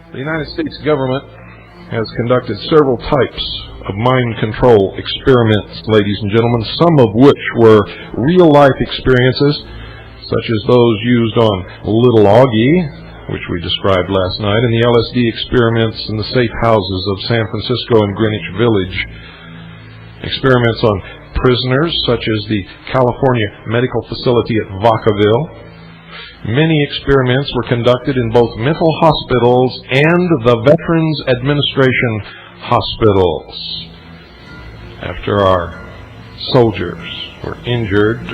The United States government has conducted several types of mind control experiments, ladies and gentlemen, some of which were real-life experiences, such as those used on Little Augie, which we described last night, and the LSD experiments in the safe houses of San Francisco and Greenwich Village. Experiments on prisoners, such as the California Medical Facility at Vacaville. Many experiments were conducted in both mental hospitals and the Veterans Administration hospitals. After our soldiers were injured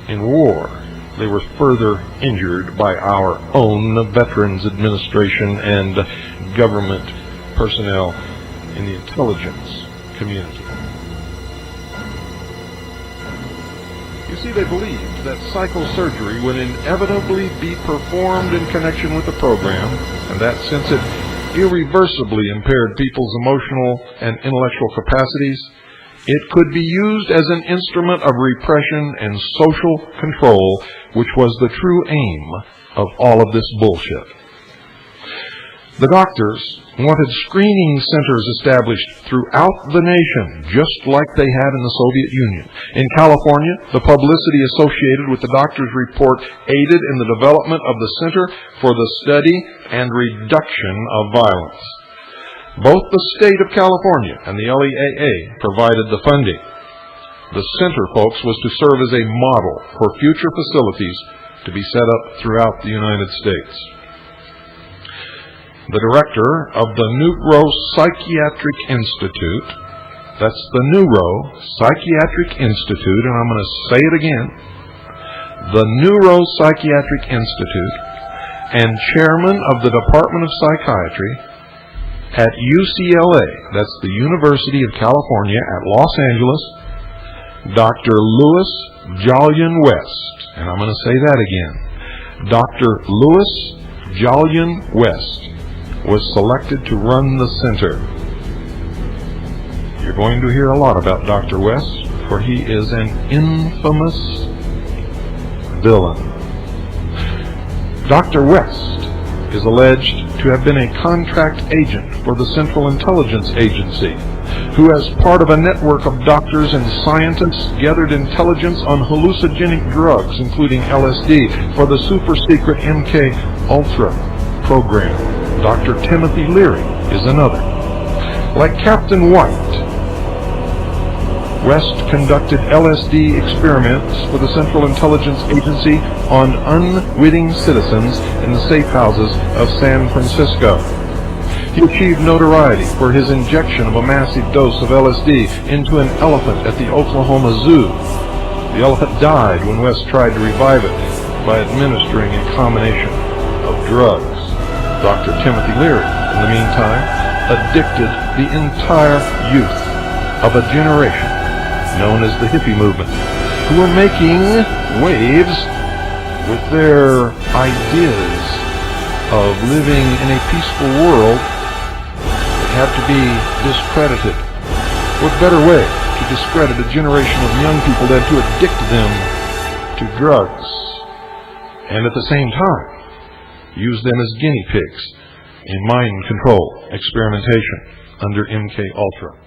in war, they were further injured by our own Veterans Administration and government personnel in the intelligence community. You see, they believed that psychosurgery would inevitably be performed in connection with the program, and that since it irreversibly impaired people's emotional and intellectual capacities, it could be used as an instrument of repression and social control, which was the true aim of all of this bullshit. The doctors wanted screening centers established throughout the nation, just like they had in the Soviet Union. In California, the publicity associated with the doctor's report aided in the development of the Center for the Study and Reduction of Violence. Both the state of California and the LEAA provided the funding. The center, folks, was to serve as a model for future facilities to be set up throughout the United States. The director of the Neuropsychiatric Institute, that's the Neuropsychiatric Institute, and I'm going to say it again, the Neuropsychiatric Institute, and chairman of the Department of Psychiatry at UCLA, that's the University of California at Los Angeles, Dr. Louis Jolyon West, and I'm going to say that again, Dr. Louis Jolyon West, was selected to run the center. You're going to hear a lot about Dr. West, for he is an infamous villain. Dr. West is alleged to have been a contract agent for the Central Intelligence Agency, who as part of a network of doctors and scientists gathered intelligence on hallucinogenic drugs, including LSD, for the super-secret MK Ultra program. Dr. Timothy Leary is another. Like Captain White, West conducted LSD experiments for the Central Intelligence Agency on unwitting citizens in the safe houses of San Francisco. He achieved notoriety for his injection of a massive dose of LSD into an elephant at the Oklahoma Zoo. The elephant died when West tried to revive it by administering a combination of drugs. Dr. Timothy Leary, in the meantime, addicted the entire youth of a generation known as the hippie movement, who were making waves with their ideas of living in a peaceful world that had to be discredited. What better way to discredit a generation of young people than to addict them to drugs, and at the same time use them as guinea pigs in mind control experimentation under MK Ultra.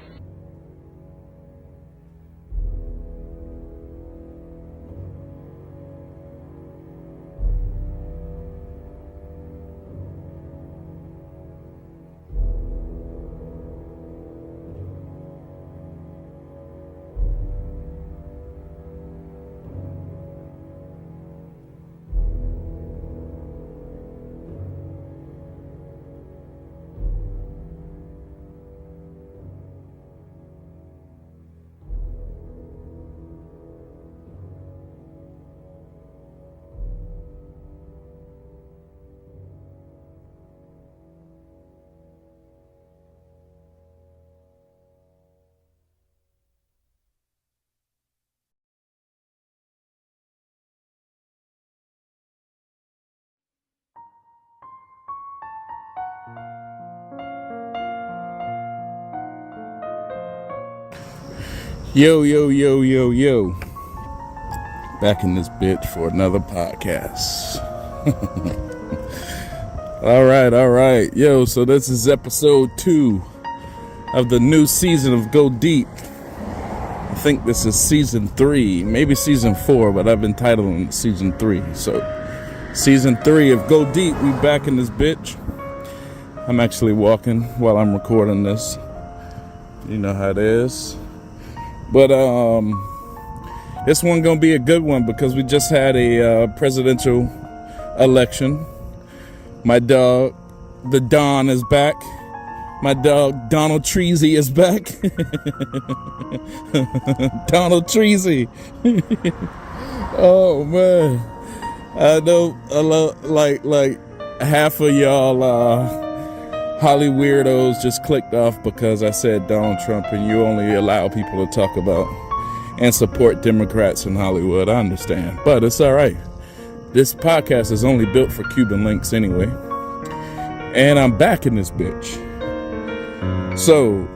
Yo. Back in this bitch for another podcast. All right. Yo, so this is episode 2 of the new season of Godeep. I think this is season 3, maybe season 4, but I've been titling season 3. So, season 3 of Godeep, we back in this bitch. I'm actually walking while I'm recording this. You know how it is. But, this one gonna be a good one because we just had a presidential election. My dog, the Don, is back. My dog, Donald Treasy, is back. Donald Treasy. Oh, man. I know like half of y'all Holly weirdos just clicked off because I said Donald Trump and you only allow people to talk about and support Democrats in Hollywood. I understand, but it's all right. This podcast is only built for Cuban links anyway. And I'm back in this bitch. So,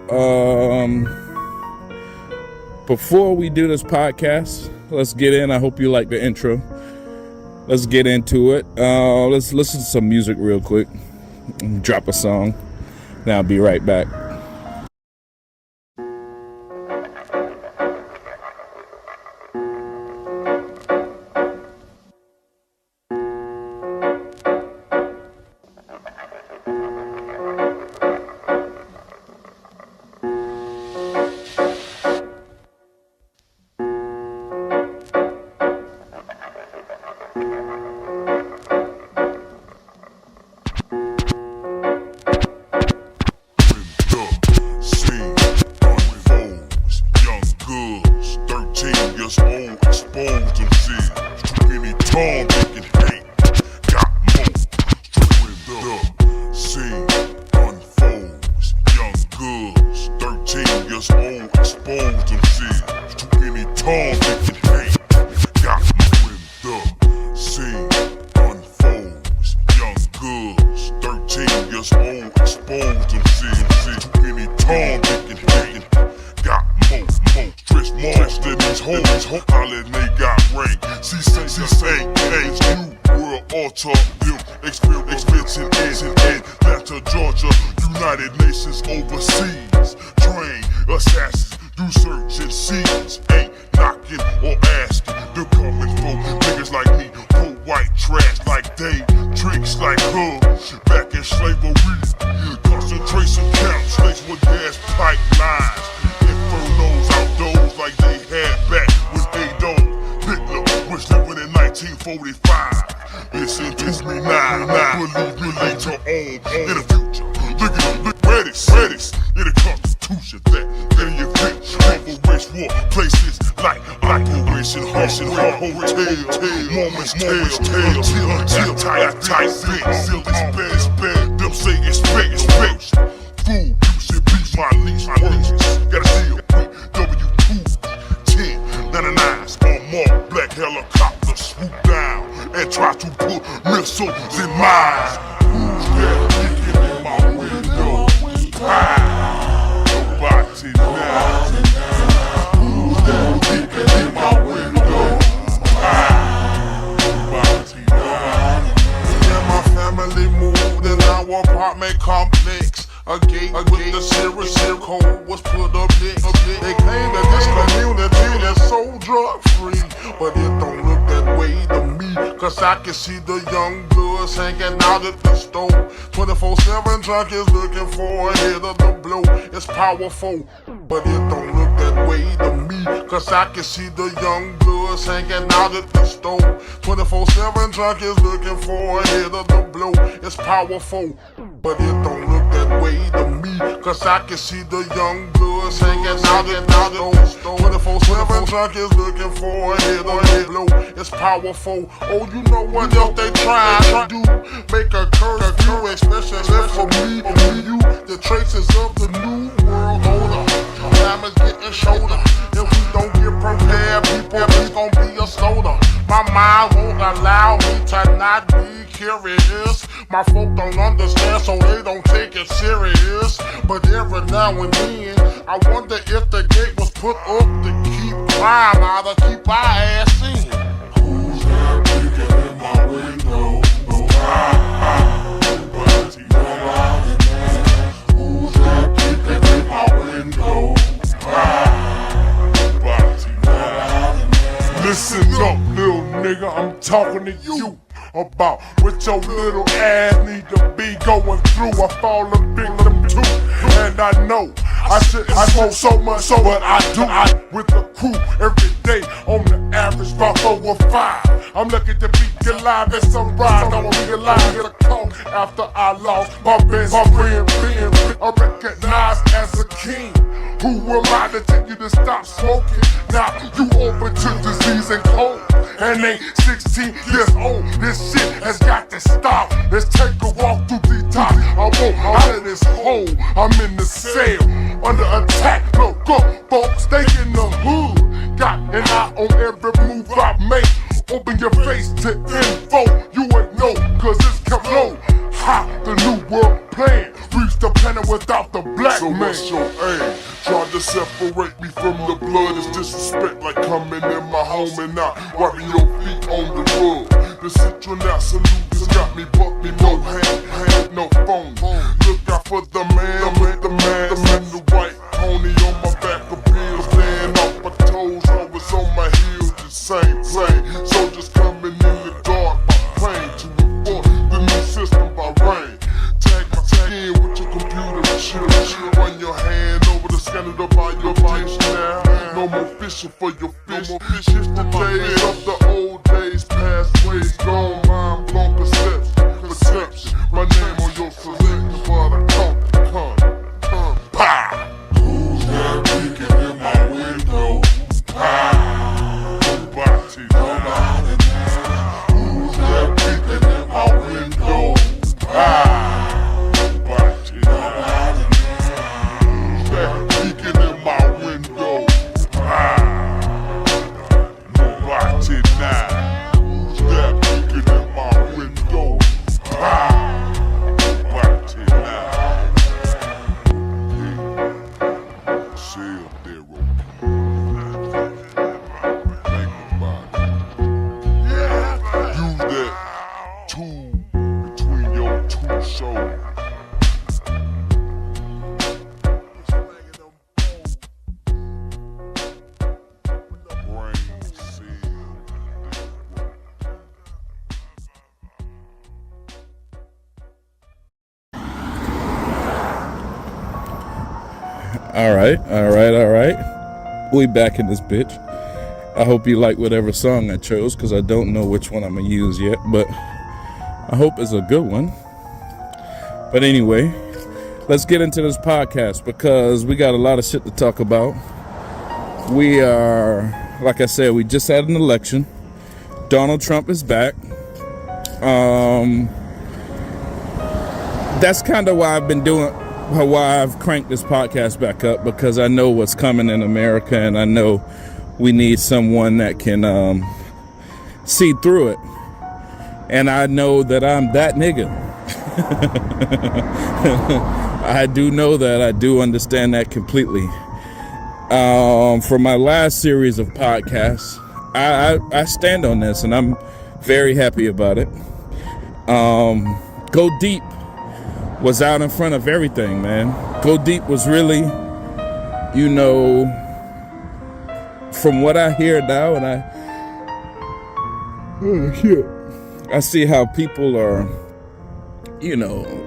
before we do this podcast, let's get in. I hope you like the intro. Let's get into it. Let's listen to some music real quick. Drop a song. Then I'll be right back. See the young bloods hanging out at the store. 24/7 junkies looking for a hit of the blow. It's powerful, but it don't look that way to me. Cause I can see the young bloods hanging out at the store. 24/7 junkies looking for a hit of the blow. It's powerful, but it don't look that way to me. Cause I can see the young bloods hanging out at the store. 24/7 junkies looking for a hit of the blow. It's powerful. Oh, you know what else they trying to do? Make a curfew, especially for me and you. The traces of the new world order. Time is getting shorter. If we don't get prepared, people, it's gonna be a slaughter. My mind won't allow me to not be curious. My folk don't understand, so they don't take it serious. But every now and then, I wonder if the gate was put up to keep crime out or keep our ass in. Who's that peeking in my window? talking to you about what your little ass need to be going through. I fall a victim too, and I know I smoke so much, but I do. With the crew every day on the average about 4 or 5. I'm lucky to be alive at sunrise. I won't realize get a call after I lost my best friend. Being I recognized as a king. Who am I to tell you to stop smoking? Now you open to disease and cold, and ain't 16 years old. This shit has got to stop. Let's take a walk through the top. I won't out of this hole. I'm in the cell under attack. Look up, folks, they in the hood. Got an eye on every move I make. Open your face to info. You ain't know, cause it's come low. Ha, the new world plan. Reach the planet without the black man. So what's your aim? Try to separate me from the blood. It's disrespect like coming in my home and not wiping your feet on the rug. The citronal salute has got me bumping. No hand, no phone. Look out for the man, the white pony on my back of bills. Laying off my toes, always on my heels. The same. Soldiers coming in the dark by plane to report the new system by rain. Tag in with your computer, chill. Run your hand over the scanner to buy your dish now. No more fishing for your fish. It's the days of the old days, past ways gone, mind blown perception. My name on your select, but I come. Pow! Who's that peeking in my window? Pow! Nobody now. Who's that peeking in my window? Pow! Nobody now. Who's that peeking in my window? Pow! Nobody now. Who's that peeking in my window? Pow! Nobody now. Seal there, use that tool between your two shoulders. Brain seal. All right. We back in this bitch. I hope you like whatever song I chose, because I don't know which one I'm gonna use yet, but I hope it's a good one. But anyway, let's get into this podcast, because we got a lot of shit to talk about. We are, like I said, we just had an election. Donald Trump is back. That's kind of why I've cranked this podcast back up, because I know what's coming in America, and I know we need someone that can see through it. And I know that I'm that nigga. I do know that. I do understand that completely. For my last series of podcasts, I stand on this, and I'm very happy about it. Godeep was out in front of everything, man. Godeep was really, from what I hear now, and I see how people are,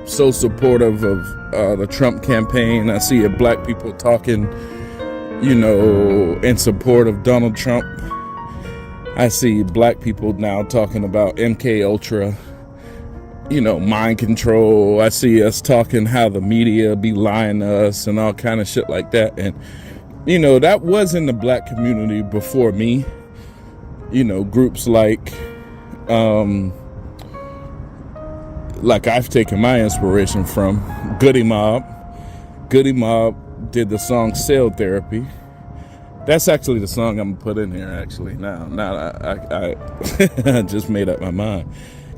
so supportive of the Trump campaign. I see black people talking, in support of Donald Trump. I see black people now talking about MK Ultra, mind control. I see us talking how the media be lying to us and all kind of shit like that. And, that was in the black community before me. Groups like I've taken my inspiration from Godeep. Godeep did the song Cell Therapy. That's actually the song I'm gonna put in here actually. Now I just made up my mind.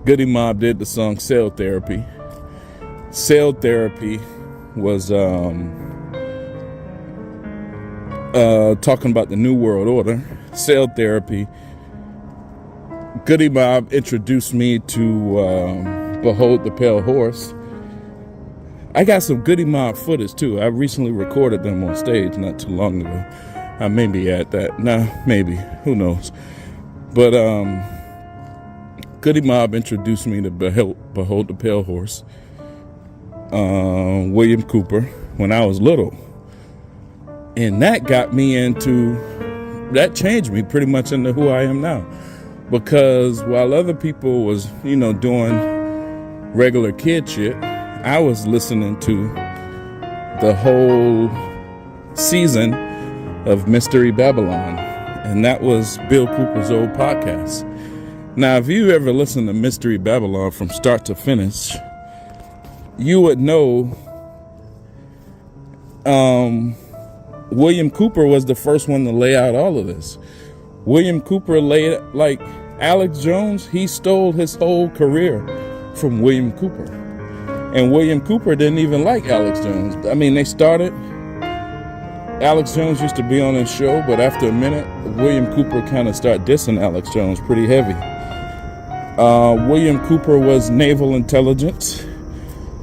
Godeep did the song Cell Therapy. Cell Therapy was talking about the New World Order. Cell Therapy. Godeep introduced me to Behold the Pale Horse. I got some Godeep footage too. I recently recorded them on stage not too long ago. I may be at that. Nah, maybe. Who knows? But Goody Mob introduced me to Behold the Pale Horse, William Cooper, when I was little. And that changed me pretty much into who I am now. Because while other people was, doing regular kid shit, I was listening to the whole season of Mystery Babylon. And that was Bill Cooper's old podcast. Now, if you ever listen to Mystery Babylon from start to finish, you would know William Cooper was the first one to lay out all of this. William Cooper laid, like Alex Jones, he stole his whole career from William Cooper. And William Cooper didn't even like Alex Jones. I mean, they started, Alex Jones used to be on his show, but after a minute, William Cooper kind of started dissing Alex Jones pretty heavy. William Cooper was naval intelligence.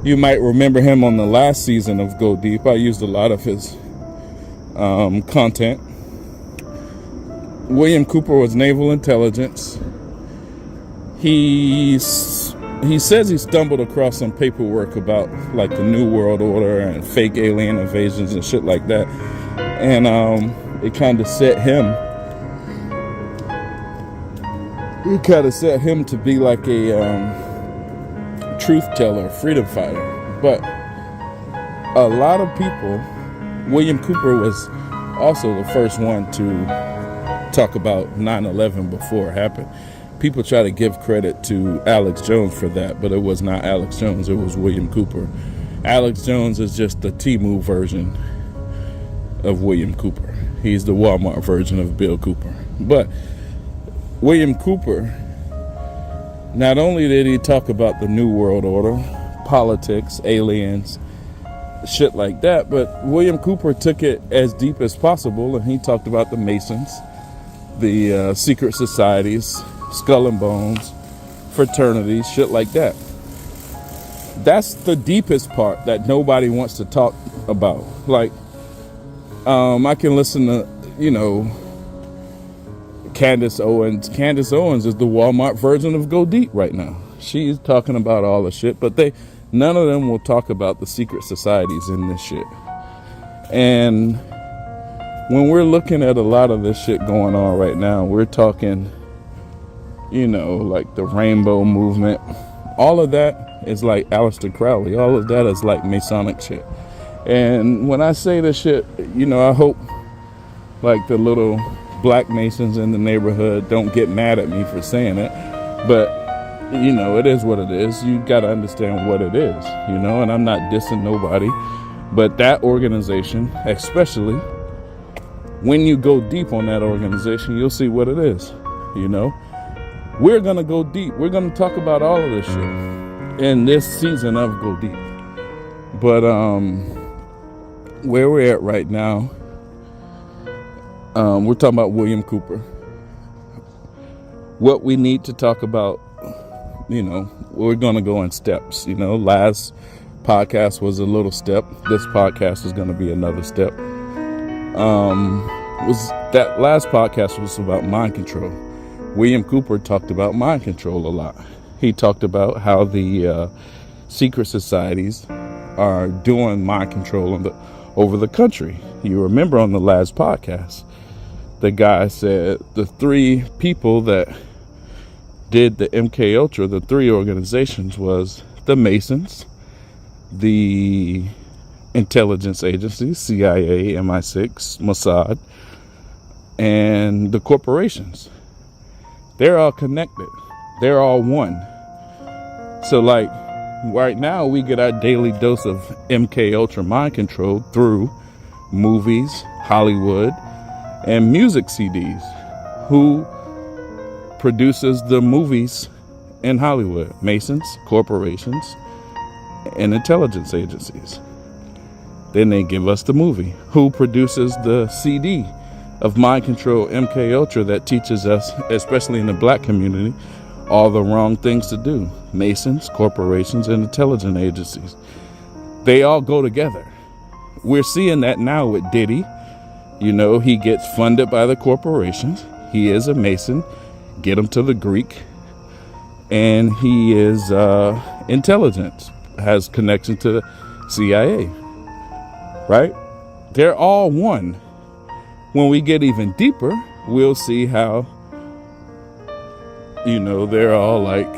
You might remember him on the last season of Go Deep. I used a lot of his content. William Cooper was naval intelligence. He says he stumbled across some paperwork about like the New World Order and fake alien invasions and shit like that. And it kind of set him to be like a truth teller, freedom fighter. But a lot of people, William Cooper was also the first one to talk about 9/11 before it happened. People try to give credit to Alex Jones for that, but it was not Alex Jones, it was William Cooper. Alex Jones is just the Temu version of William Cooper. He's the Walmart version of Bill Cooper. But William Cooper, not only did he talk about the New World Order, politics, aliens, shit like that, but William Cooper took it as deep as possible, and he talked about the Masons, the secret societies, Skull and Bones, fraternities, shit like that. That's the deepest part that nobody wants to talk about. Like, I can listen to, Candace Owens. Candace Owens is the Walmart version of Go Deep right now. She's talking about all the shit, but none of them will talk about the secret societies in this shit. And when we're looking at a lot of this shit going on right now, we're talking, like the rainbow movement. All of that is like Aleister Crowley. All of that is like Masonic shit. And when I say this shit, I hope like the little black Masons in the neighborhood don't get mad at me for saying it. But, it is what it is. You got to understand what it is, and I'm not dissing nobody. But that organization, especially when you go deep on that organization, you'll see what it is, We're going to go deep. We're going to talk about all of this shit in this season of Go Deep. But where we're at right now, we're talking about William Cooper. What we need to talk about, we're going to go in steps. Last podcast was a little step. This podcast is going to be another step. That last podcast was about mind control. William Cooper talked about mind control a lot. He talked about how the secret societies are doing mind control over the country. You remember on the last podcast, the guy said the three people that did the MK Ultra, the three organizations, was the Masons, the intelligence agencies, C.I.A, MI6, Mossad, and the corporations. They're all connected. They're all one. So like right now we get our daily dose of MK Ultra mind control through movies, Hollywood, and music CDs. Who produces the movies in Hollywood? Masons, corporations, and intelligence agencies. Then they give us the movie. Who produces the CD of Mind Control MK Ultra that teaches us, especially in the black community, all the wrong things to do? Masons, corporations, and intelligence agencies. They all go together. We're seeing that now with Diddy. He gets funded by the corporations. He is a Mason. Get him to the Greek. and he is intelligence, has connection to the CIA, right? They're all one. When we get even deeper, we'll see how, they're all like,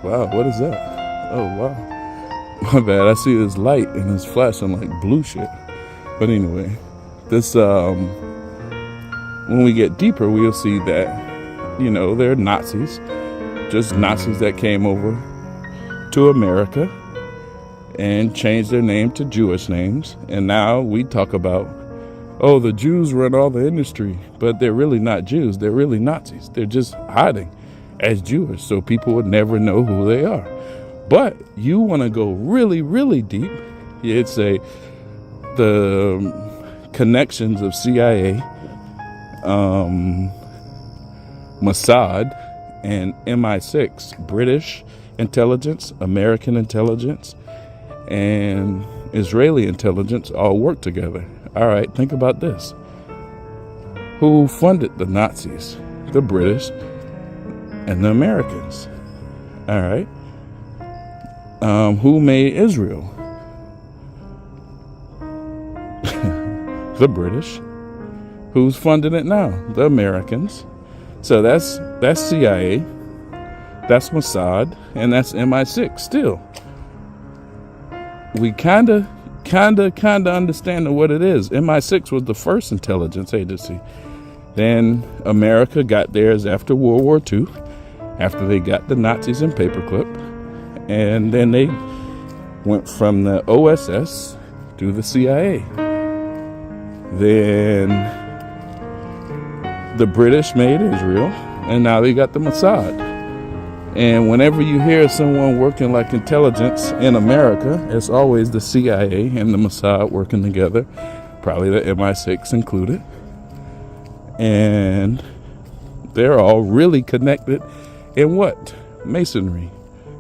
wow, what is that? Oh, wow. My bad. I see this light and it's flashing like blue shit. But anyway, this, when we get deeper, we'll see that, they're Nazis, just Nazis that came over to America and changed their name to Jewish names. And now we talk about, oh, the Jews run all the industry, but they're really not Jews. They're really Nazis. They're just hiding as Jewish, so people would never know who they are. But you want to go really, really deep, you'd say the connections of CIA, Mossad, and MI6, British intelligence, American intelligence, and Israeli intelligence all work together. All right, think about this. Who funded the Nazis? The British and the Americans. All right. Who made Israel? The British. Who's funding it now? The Americans. So that's CIA, that's Mossad, and that's MI6 still. We kind of understand what it is. MI6 was the first intelligence agency. Then America got theirs after World War II, after they got the Nazis in paperclip. And then they went from the OSS to the CIA. Then the British made Israel, and now they got the Mossad. And whenever you hear someone working like intelligence in America, it's always the CIA and the Mossad working together, probably the MI6 included. And they're all really connected in what? Masonry.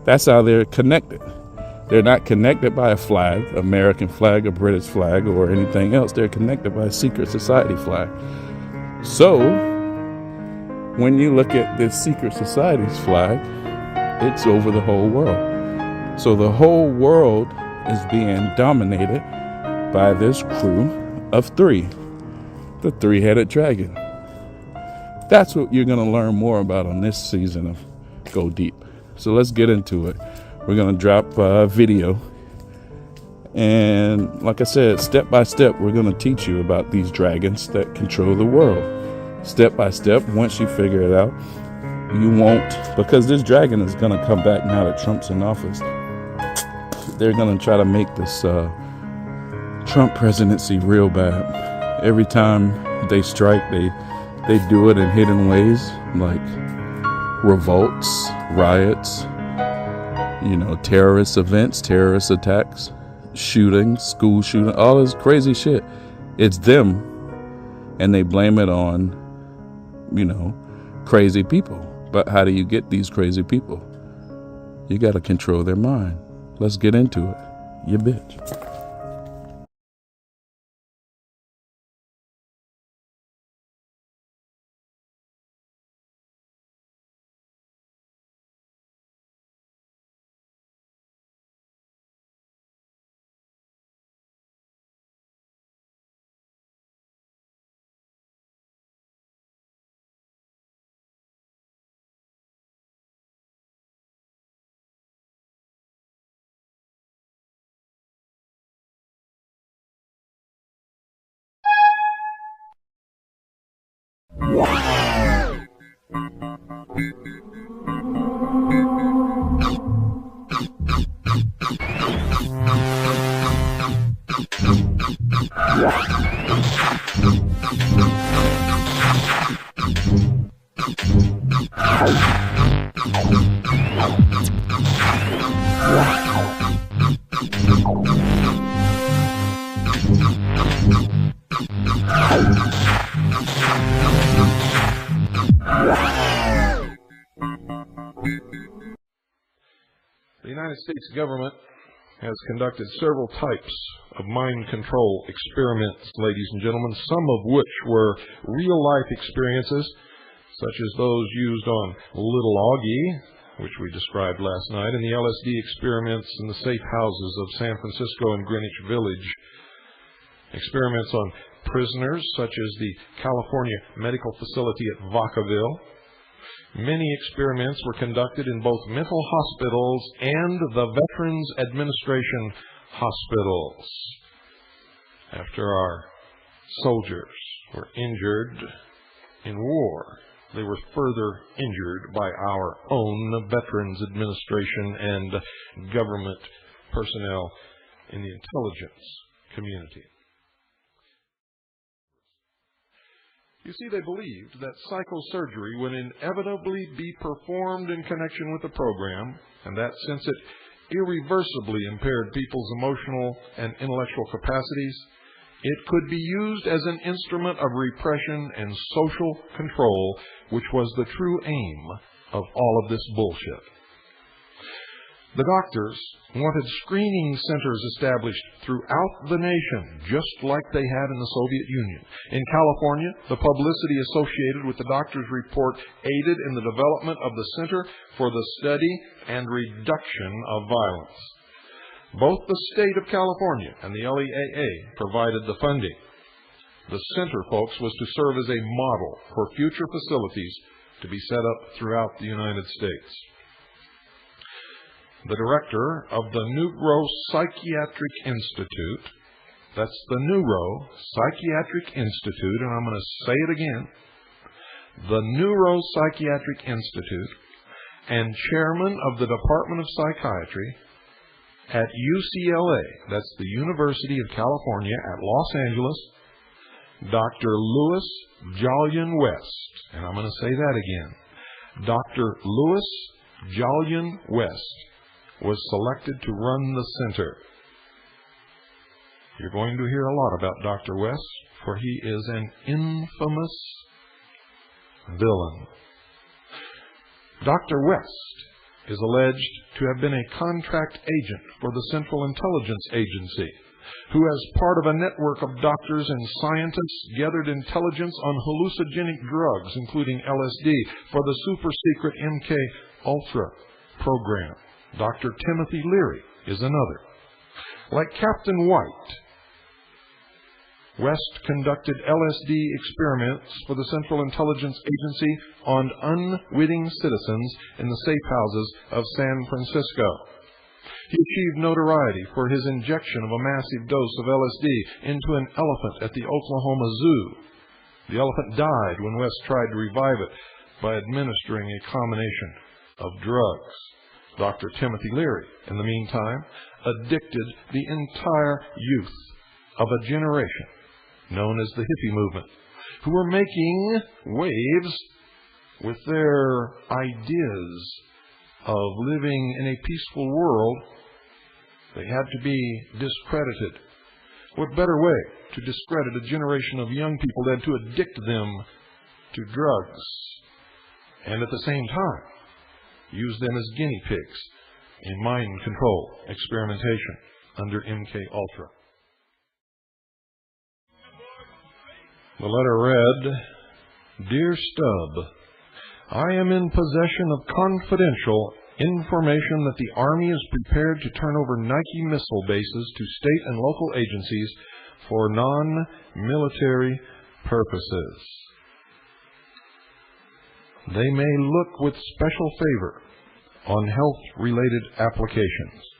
That's how they're connected. They're not connected by a flag, American flag, a British flag, or anything else. They're connected by a secret society flag. So, when you look at this secret society's flag, it's over the whole world. So the whole world is being dominated by this crew of three, the three-headed dragon. That's what you're going to learn more about on this season of Go Deep. So let's get into it. We're going to drop a video. And like I said, step by step, we're going to teach you about these dragons that control the world. Step by step, once you figure it out, you won't, because this dragon is going to come back now that Trump's in office. They're going to try to make this Trump presidency real bad. Every time they strike, they do it in hidden ways, like revolts, riots, terrorist events, terrorist attacks, shootings, school shooting, all this crazy shit. It's them, and they blame it on, crazy people. But how do you get these crazy people? You got to control their mind. Let's get into it. You bitch. The United States government has conducted several types of mind control experiments, ladies and gentlemen, some of which were real-life experiences, such as those used on Little Augie, which we described last night, and the LSD experiments in the safe houses of San Francisco and Greenwich Village. Experiments on prisoners, such as the California Medical Facility at Vacaville. Many experiments were conducted in both mental hospitals and the Veterans Administration hospitals. After our soldiers were injured in war, they were further injured by our own Veterans Administration and government personnel in the intelligence community. You see, they believed that psychosurgery would inevitably be performed in connection with the program, and that since it irreversibly impaired people's emotional and intellectual capacities, it could be used as an instrument of repression and social control, which was the true aim of all of this bullshit. The doctors wanted screening centers established throughout the nation, just like they had in the Soviet Union. In California, the publicity associated with the doctor's report aided in the development of the Center for the Study and Reduction of Violence. Both the state of California and the LEAA provided the funding. The center, folks, was to serve as a model for future facilities to be set up throughout the United States. The director of the Neuropsychiatric Institute, that's the Neuropsychiatric Institute, and I'm going to say it again, the Neuropsychiatric Institute, and chairman of the Department of Psychiatry at UCLA, that's the University of California at Los Angeles, Dr. Louis Jolyon West, and I'm going to say that again, Dr. Louis Jolyon West was selected to run the center. You're going to hear a lot about Dr. West, for he is an infamous villain. Dr. West is alleged to have been a contract agent for the Central Intelligence Agency, who as part of a network of doctors and scientists gathered intelligence on hallucinogenic drugs, including LSD, for the super-secret MK Ultra program. Dr. Timothy Leary is another. Like Captain White, West conducted LSD experiments for the Central Intelligence Agency on unwitting citizens in the safe houses of San Francisco. He achieved notoriety for his injection of a massive dose of LSD into an elephant at the Oklahoma Zoo. The elephant died when West tried to revive it by administering a combination of drugs. Dr. Timothy Leary, in the meantime, addicted the entire youth of a generation known as the hippie movement, who were making waves with their ideas of living in a peaceful world. They had to be discredited. What better way to discredit a generation of young people than to addict them to drugs and at the same time use them as guinea pigs in mind control experimentation under MK Ultra? The letter read, "Dear Stubb, I am in possession of confidential information that the Army is prepared to turn over Nike missile bases to state and local agencies for non-military purposes. They may look with special favor on health-related applications.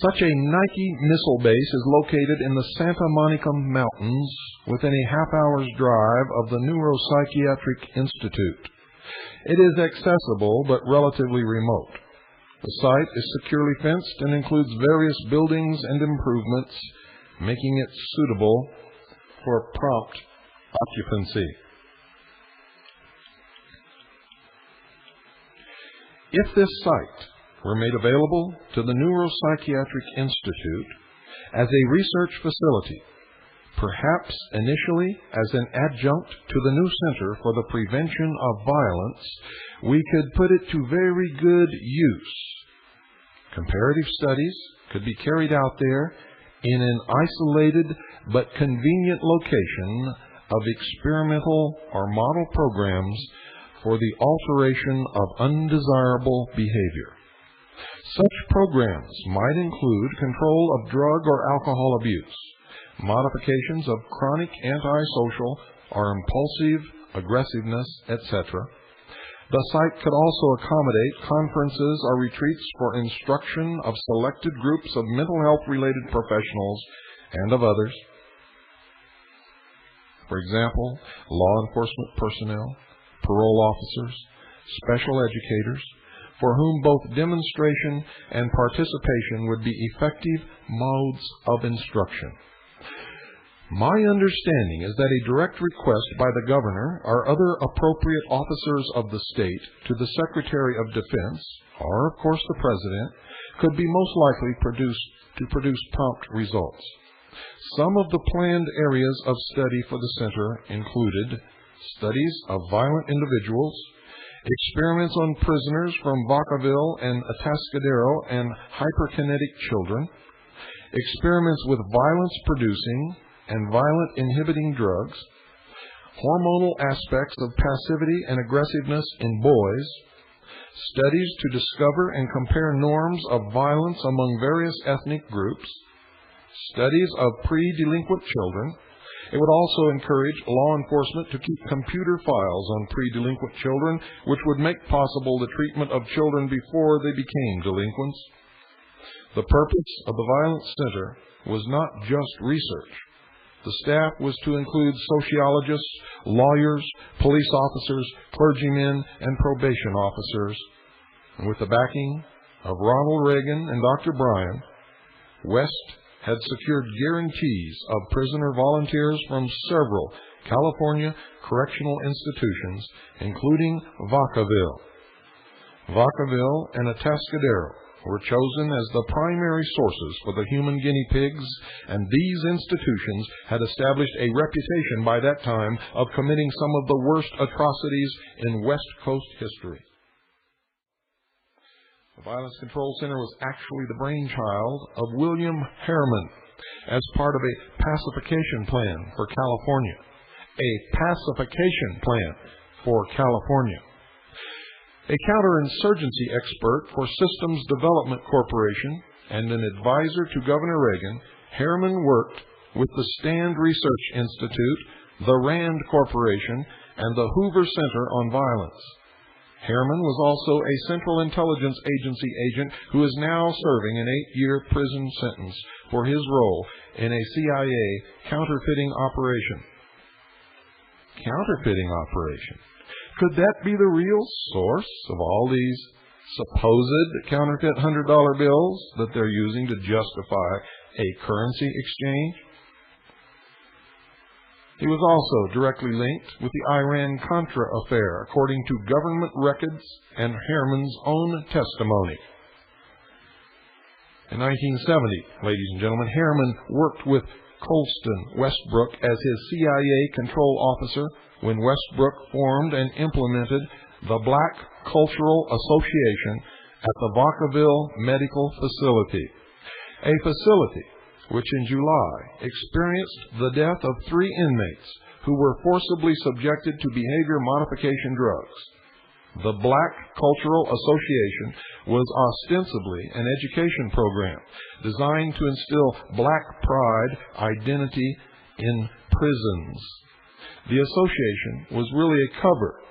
Such a Nike missile base is located in the Santa Monica Mountains within a half-hour's drive of the Neuropsychiatric Institute. It is accessible but relatively remote. The site is securely fenced and includes various buildings and improvements, making it suitable for prompt occupancy. If this site were made available to the Neuropsychiatric Institute as a research facility, perhaps initially as an adjunct to the new Center for the Prevention of Violence, we could put it to very good use. Comparative studies could be carried out there in an isolated but convenient location of experimental or model programs for the alteration of undesirable behavior. Such programs might include control of drug or alcohol abuse, modifications of chronic antisocial or impulsive aggressiveness, etc. The site could also accommodate conferences or retreats for instruction of selected groups of mental health-related professionals and of others. For example, law enforcement personnel, parole officers, special educators, for whom both demonstration and participation would be effective modes of instruction. My understanding is that a direct request by the governor or other appropriate officers of the state to the Secretary of Defense, or of course the President, could be most likely to produce prompt results. Some of the planned areas of study for the center included studies of violent individuals, experiments on prisoners from Vacaville and Atascadero and hyperkinetic children, experiments with violence-producing and violent-inhibiting drugs, hormonal aspects of passivity and aggressiveness in boys, studies to discover and compare norms of violence among various ethnic groups, studies of pre-delinquent children. It would also encourage law enforcement to keep computer files on pre-delinquent children, which would make possible the treatment of children before they became delinquents. The purpose of the Violence Center was not just research. The staff was to include sociologists, lawyers, police officers, clergymen, and probation officers. And with the backing of Ronald Reagan and Dr. Bryan, West had secured guarantees of prisoner volunteers from several California correctional institutions, including Vacaville. Vacaville and Atascadero were chosen as the primary sources for the human guinea pigs, and these institutions had established a reputation by that time of committing some of the worst atrocities in West Coast history. The Violence Control Center was actually the brainchild of William Harriman as part of a pacification plan for California. A pacification plan for California. A counterinsurgency expert for Systems Development Corporation and an advisor to Governor Reagan, Harriman worked with the Stand Research Institute, the Rand Corporation, and the Hoover Center on Violence. Harriman was also a Central Intelligence Agency agent who is now serving an 8-year prison sentence for his role in a CIA counterfeiting operation. Counterfeiting operation. Could that be the real source of all these supposed counterfeit $100 bills that they're using to justify a currency exchange? He was also directly linked with the Iran-Contra affair, according to government records and Harriman's own testimony. In 1970, ladies and gentlemen, Harriman worked with Colston Westbrook as his CIA control officer when Westbrook formed and implemented the Black Cultural Association at the Vacaville Medical Facility, a facility which in July experienced the death of 3 inmates who were forcibly subjected to behavior modification drugs. The Black Cultural Association was ostensibly an education program designed to instill black pride identity in prisons. The association was really a cover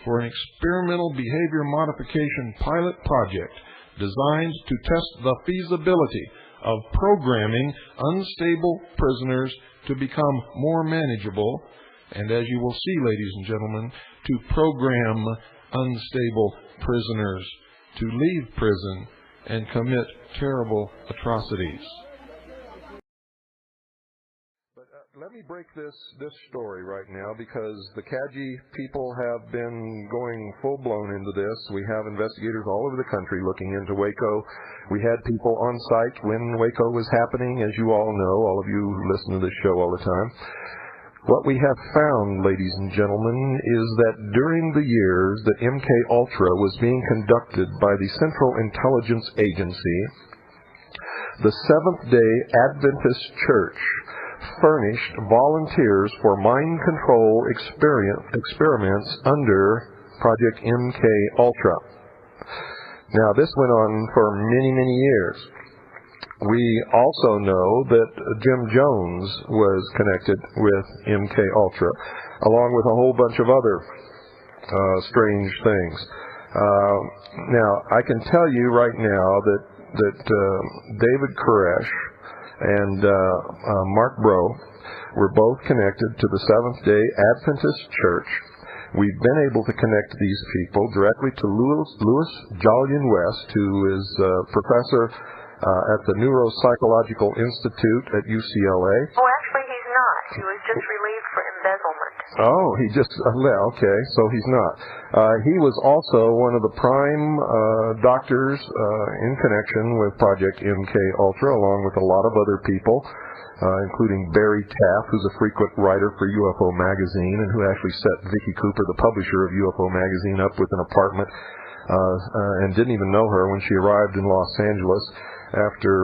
for an experimental behavior modification pilot project designed to test the feasibility of programming unstable prisoners to become more manageable, and as you will see, ladies and gentlemen, to program unstable prisoners to leave prison and commit terrible atrocities. Let me break this story right now, because the CAGI people have been going full-blown into this. We have investigators all over the country looking into Waco. We had people on site when Waco was happening, as you all know, all of you who listen to this show all the time. What we have found, ladies and gentlemen, is that during the years that MK Ultra was being conducted by the Central Intelligence Agency, the Seventh-day Adventist Church furnished volunteers for mind control experiments under Project MK Ultra. Now, this went on for many, many years. We also know that Jim Jones was connected with MK Ultra, along with a whole bunch of other strange things. Now, I can tell you right now that David Koresh and Mark Bro were both connected to the Seventh-day Adventist Church. We've been able to connect these people directly to Louis Jolyon West, who is professor at the Neuropsychological Institute at UCLA. Oh, actually, he's not. He was just relieved for embezzlement. Oh, he just, okay, so he's not. He was also one of the prime doctors in connection with Project MK Ultra, along with a lot of other people, including Barry Taff, who's a frequent writer for UFO Magazine, and who actually set Vicki Cooper, the publisher of UFO Magazine, up with an apartment, and didn't even know her when she arrived in Los Angeles after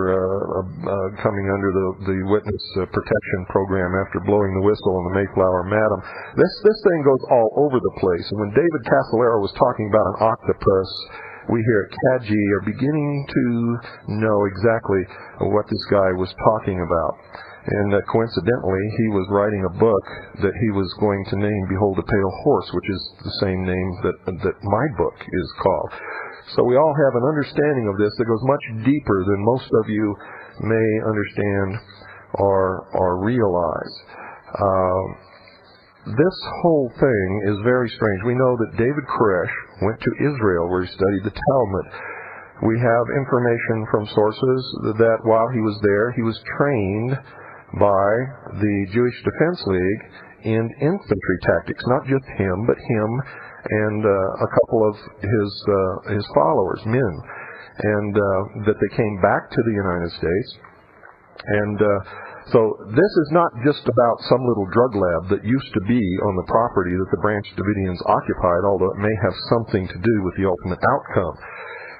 coming under the witness protection program after blowing the whistle on the Mayflower Madam. This thing goes all over the place. And when David Casolaro was talking about an octopus, we here at CAGI are beginning to know exactly what this guy was talking about. And coincidentally, he was writing a book that he was going to name Behold the Pale Horse, which is the same name that my book is called. So we all have an understanding of this that goes much deeper than most of you may understand or realize. This whole thing is very strange. We know that David Koresh went to Israel where he studied the Talmud. We have information from sources that while he was there, he was trained by the Jewish Defense League in infantry tactics. Not just him, but him and a couple of his followers, men, and that they came back to the United States. And so this is not just about some little drug lab that used to be on the property that the Branch Davidians occupied, although it may have something to do with the ultimate outcome.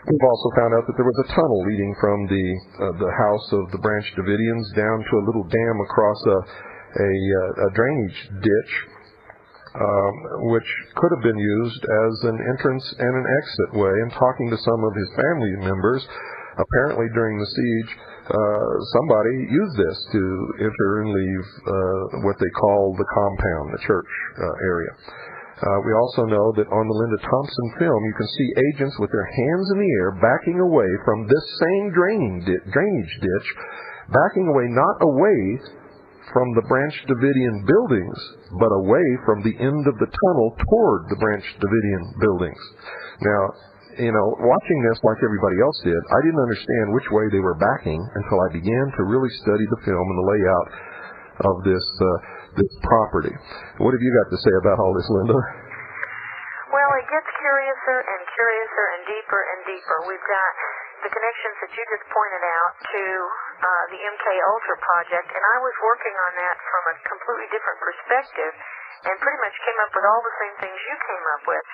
We've also found out that there was a tunnel leading from the house of the Branch Davidians down to a little dam across a drainage ditch, which could have been used as an entrance and an exit way. And talking to some of his family members, apparently during the siege, somebody used this to enter and leave what they call the compound, the church area. We also know that on the Linda Thompson film, you can see agents with their hands in the air backing away from this same drainage ditch, backing away, not away from the Branch Davidian buildings, but away from the end of the tunnel toward the Branch Davidian buildings. Now, watching this like everybody else did, I didn't understand which way they were backing until I began to really study the film and the layout of this property. What have you got to say about all this, Linda? Well, it gets curiouser and deeper and deeper. We've got the connections that you just pointed out to the MK Ultra project, and I was working on that from a completely different perspective and pretty much came up with all the same things you came up with.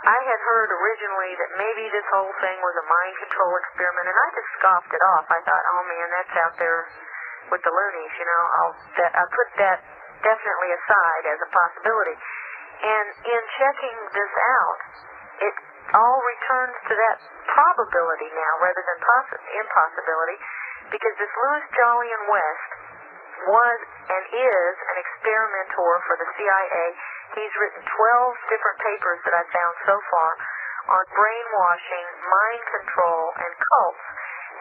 I had heard originally that maybe this whole thing was a mind control experiment, and I just scoffed it off. I thought, oh man, that's out there with the loonies, I'll put that definitely aside as a possibility. And in checking this out, it all returns to that probability now rather than impossibility, because this Louis Jolyon West was and is an experimenter for the CIA. He's written 12 different papers that I've found so far on brainwashing, mind control, and cults.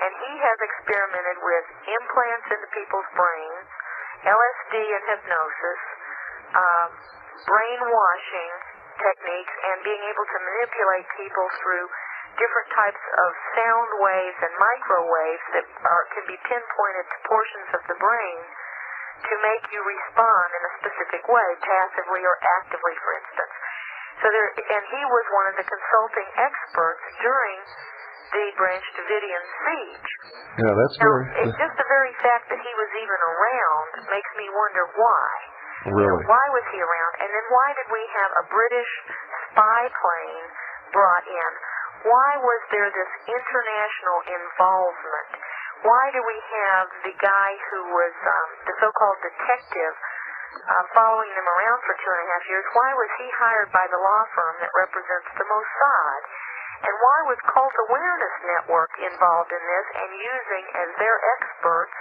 And he has experimented with implants into people's brains, LSD and hypnosis, brainwashing techniques, and being able to manipulate people through different types of sound waves and microwaves that can be pinpointed to portions of the brain to make you respond in a specific way, passively or actively, for instance. And he was one of the consulting experts during the Branch Davidian siege. Yeah, that's very... It's just the very fact that he was even around makes me wonder why. Really? Why was he around? And then why did we have a British spy plane brought in? Why was there this international involvement why do we have the guy who was the so-called detective following them around for 2.5 years? Why was he hired by the law firm that represents the Mossad? And why was Cult Awareness Network involved in this and using as their experts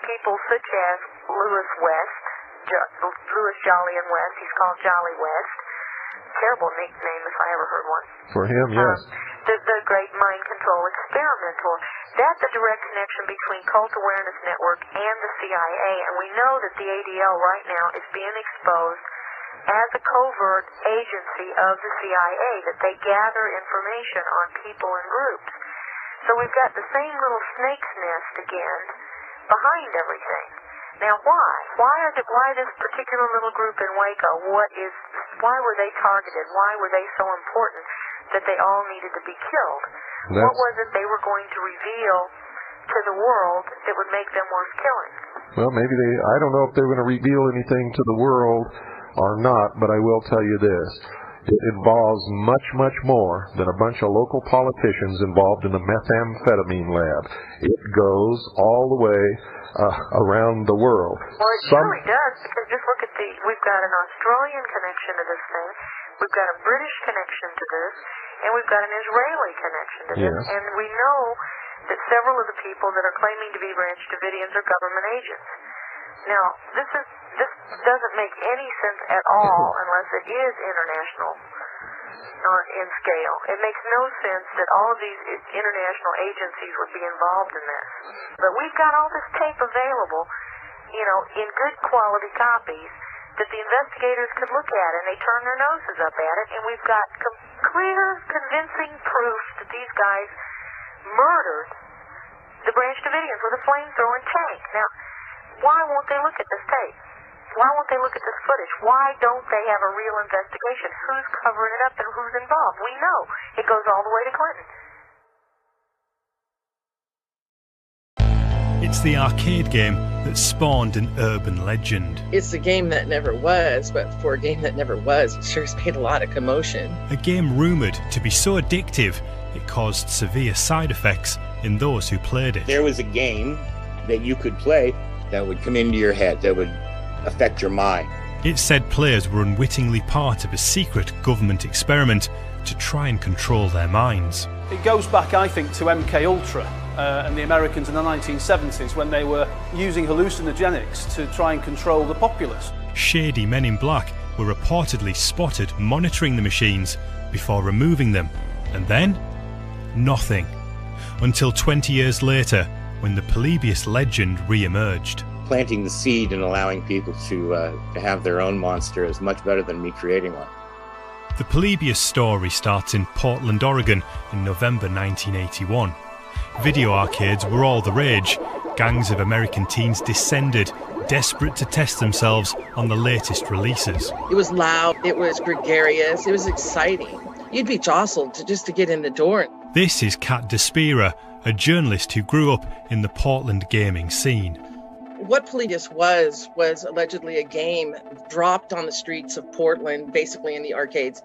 people such as Louis West, Louis Jolyon West? He's called Jolly West. Terrible nickname if I ever heard one. For him, yes. The great mind control experimenter. That's a direct connection between Cult Awareness Network and the CIA, and we know that the ADL right now is being exposed as a covert agency of the CIA, that they gather information on people and groups. So we've got the same little snake's nest again behind everything. Now why? Why this particular little group in Waco? Why were they targeted? Why were they so important that they all needed to be killed? What was it they were going to reveal to the world that would make them worth killing? Well, I don't know if they're going to reveal anything to the world or not, but I will tell you this. It involves much, much more than a bunch of local politicians involved in the methamphetamine lab. It goes all the way around the world. Well, it surely does, because just look at we've got an Australian connection to this thing, we've got a British connection to this, and we've got an Israeli connection to this, and we know that several of the people that are claiming to be Branch Davidians are government agents. Now, this doesn't make any sense at all unless it is international in scale. It makes no sense that all of these international agencies would be involved in this. But we've got all this tape available, in good quality copies that the investigators could look at, and they turn their noses up at it, and we've got clear, convincing proof that these guys murdered the Branch Davidians with a flamethrower tank. Now, why won't they look at this tape? Why won't they look at this footage? Why don't they have a real investigation? Who's covering it up and who's involved? We know it goes all the way to Clinton. It's the arcade game that spawned an urban legend. It's a game that never was, but for a game that never was, it sure has made a lot of commotion. A game rumoured to be so addictive it caused severe side effects in those who played it. There was a game that you could play that would come into your head, that would affect your mind. It said players were unwittingly part of a secret government experiment to try and control their minds. It goes back, I think, to MK Ultra and the Americans in the 1970s when they were using hallucinogenics to try and control the populace. Shady men in black were reportedly spotted monitoring the machines before removing them, and then nothing. Until 20 years later, when the Polybius legend re-emerged. Planting the seed and allowing people to have their own monster is much better than me creating one. The Polybius story starts in Portland, Oregon in November 1981. Video arcades were all the rage. Gangs of American teens descended, desperate to test themselves on the latest releases. It was loud, it was gregarious, it was exciting. You'd be jostled just to get in the door. This is Kat Despira, a journalist who grew up in the Portland gaming scene. What Polybius was allegedly a game dropped on the streets of Portland, basically in the arcades,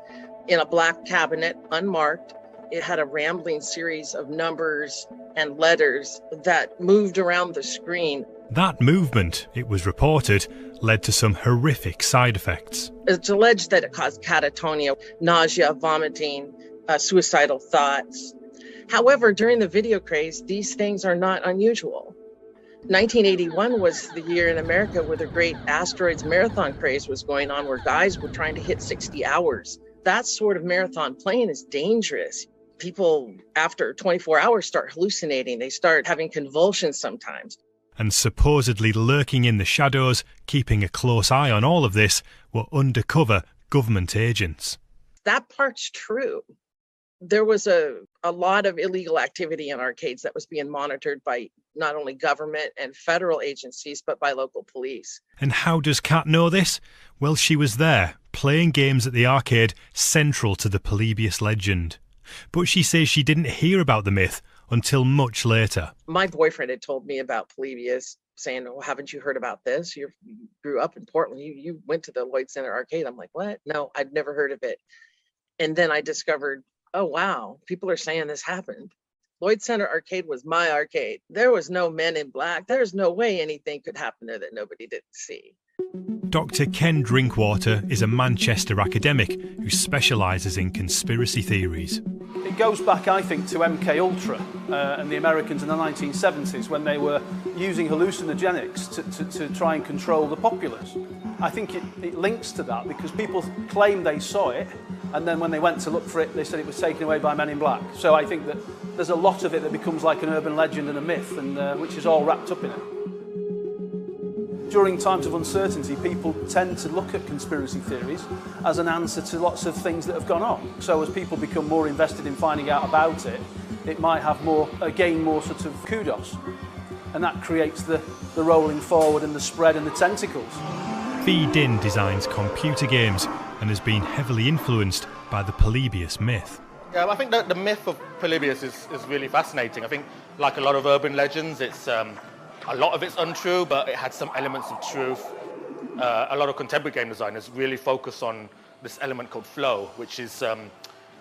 in a black cabinet, unmarked. It had a rambling series of numbers and letters that moved around the screen. That movement, it was reported, led to some horrific side effects. It's alleged that it caused catatonia, nausea, vomiting, suicidal thoughts. However, during the video craze, these things are not unusual. 1981 was the year in America where the great asteroids marathon craze was going on, where guys were trying to hit 60 hours. That sort of marathon playing is dangerous. People, after 24 hours, start hallucinating. They start having convulsions sometimes. And supposedly lurking in the shadows, keeping a close eye on all of this, were undercover government agents. That part's true. There was a lot of illegal activity in arcades that was being monitored by not only government and federal agencies, but by local police. And how does Kat know this? Well, she was there, playing games at the arcade central to the Polybius legend. But she says she didn't hear about the myth until much later. My boyfriend had told me about Polybius, saying, "Oh, haven't you heard about this? You grew up in Portland. You went to the Lloyd Center arcade." I'm like, "What? No, I'd never heard of it." And then I discovered, oh, wow, people are saying this happened. Lloyd Center Arcade was my arcade. There was no Men in Black. There's no way anything could happen there that nobody didn't see. Dr. Ken Drinkwater is a Manchester academic who specialises in conspiracy theories. It goes back, I think, to MK Ultra and the Americans in the 1970s when they were using hallucinogenics to try and control the populace. I think it links to that because people claim they saw it, and then when they went to look for it, they said it was taken away by Men in Black. So I think that there's a lot of it that becomes like an urban legend and a myth, and which is all wrapped up in it. During times of uncertainty, people tend to look at conspiracy theories as an answer to lots of things that have gone on. So as people become more invested in finding out about it, it might have gain more sort of kudos. And that creates the rolling forward and the spread and the tentacles. Fee Din designs computer games and has been heavily influenced by the Polybius myth. Yeah, I think that the myth of Polybius is really fascinating. I think, like a lot of urban legends, a lot of it's untrue, but it had some elements of truth. A lot of contemporary game designers really focus on this element called flow, which is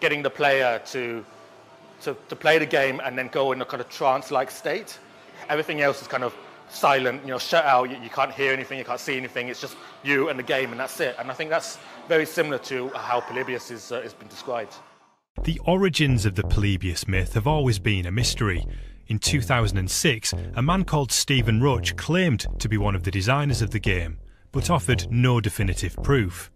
getting the player to play the game and then go in a kind of trance-like state. Everything else is kind of silent, shut out. You can't hear anything, you can't see anything. It's just you and the game, and that's it. And I think that's very similar to how Polybius has been described. The origins of the Polybius myth have always been a mystery. In 2006, a man called Stephen Roach claimed to be one of the designers of the game, but offered no definitive proof.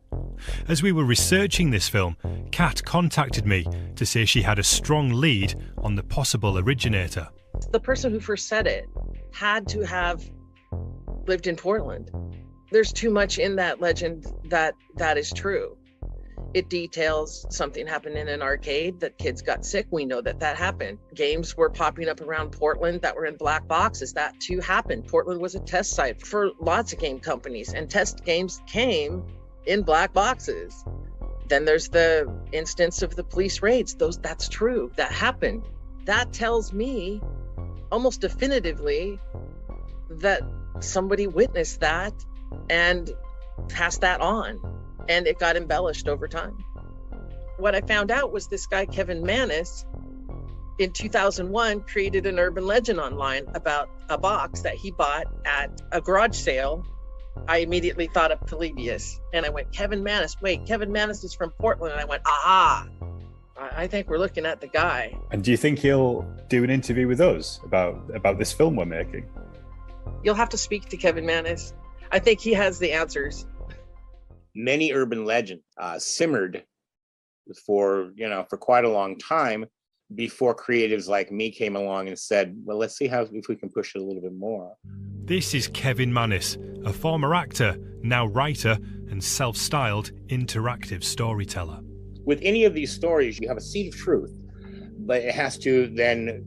As we were researching this film, Kat contacted me to say she had a strong lead on the possible originator. The person who first said it had to have lived in Portland. There's too much in that legend that is true. It details something happened in an arcade, that kids got sick. We know that happened. Games were popping up around Portland that were in black boxes. That too happened. Portland was a test site for lots of game companies, and test games came in black boxes. Then there's the instance of the police raids. That's true. That happened. That tells me almost definitively that somebody witnessed that and passed that on. And it got embellished over time. What I found out was this guy, Kevin Mannis, in 2001, created an urban legend online about a box that he bought at a garage sale. I immediately thought of Polybius. And I went, Kevin Mannis, wait, Kevin Mannis is from Portland. And I went, aha, I think we're looking at the guy. And do you think he'll do an interview with us about this film we're making? You'll have to speak to Kevin Mannis. I think he has the answers. Many urban legends simmered for quite a long time before creatives like me came along and said, well, let's see if we can push it a little bit more. This is Kevin Mannis, a former actor, now writer and self-styled interactive storyteller. With any of these stories, you have a seed of truth, but it has to then,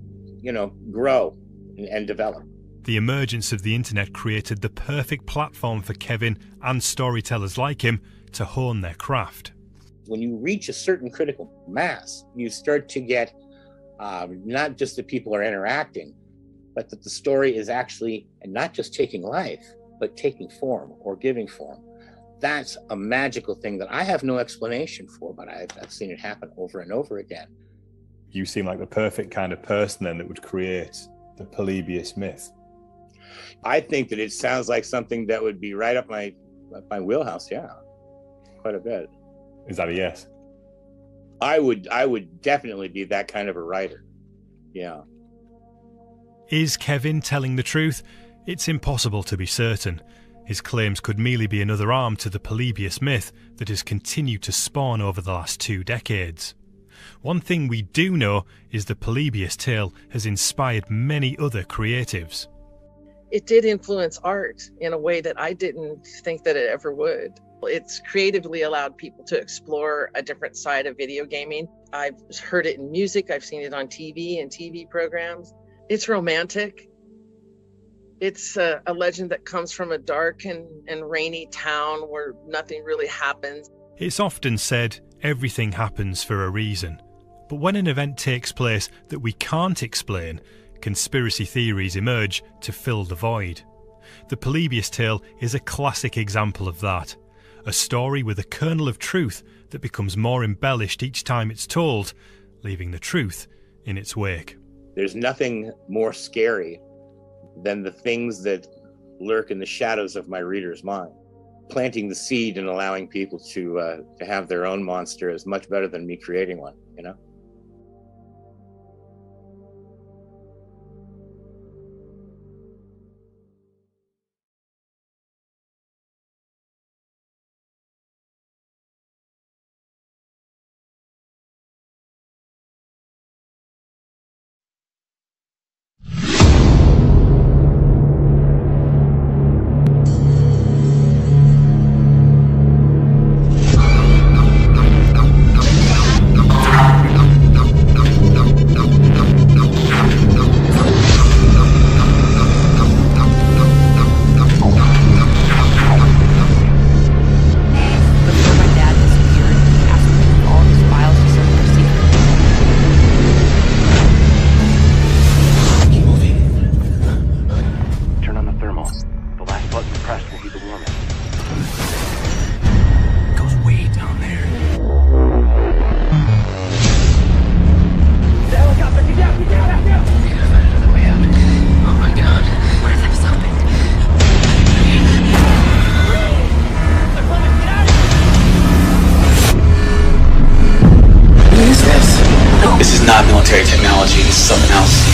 grow and develop. The emergence of the internet created the perfect platform for Kevin and storytellers like him to hone their craft. When you reach a certain critical mass, you start to get not just that people are interacting, but that the story is actually not just taking life, but taking form or giving form. That's a magical thing that I have no explanation for, but I've seen it happen over and over again. You seem like the perfect kind of person then that would create the Polybius myth. I think that it sounds like something that would be right up my wheelhouse. Yeah, quite a bit. Is that a yes? I would definitely be that kind of a writer. Yeah. Is Kevin telling the truth? It's impossible to be certain. His claims could merely be another arm to the Polybius myth that has continued to spawn over the last 2 decades. One thing we do know is the Polybius tale has inspired many other creatives. It did influence art in a way that I didn't think that it ever would. It's creatively allowed people to explore a different side of video gaming. I've heard it in music, I've seen it on TV and TV programs. It's romantic. It's a legend that comes from a dark and rainy town where nothing really happens. It's often said everything happens for a reason. But when an event takes place that we can't explain, conspiracy theories emerge to fill the void. The Polybius tale is a classic example of that. A story with a kernel of truth that becomes more embellished each time it's told, leaving the truth in its wake. There's nothing more scary than the things that lurk in the shadows of my reader's mind. Planting the seed and allowing people to have their own monster is much better than me creating one, you know? This is not military technology, this is something else.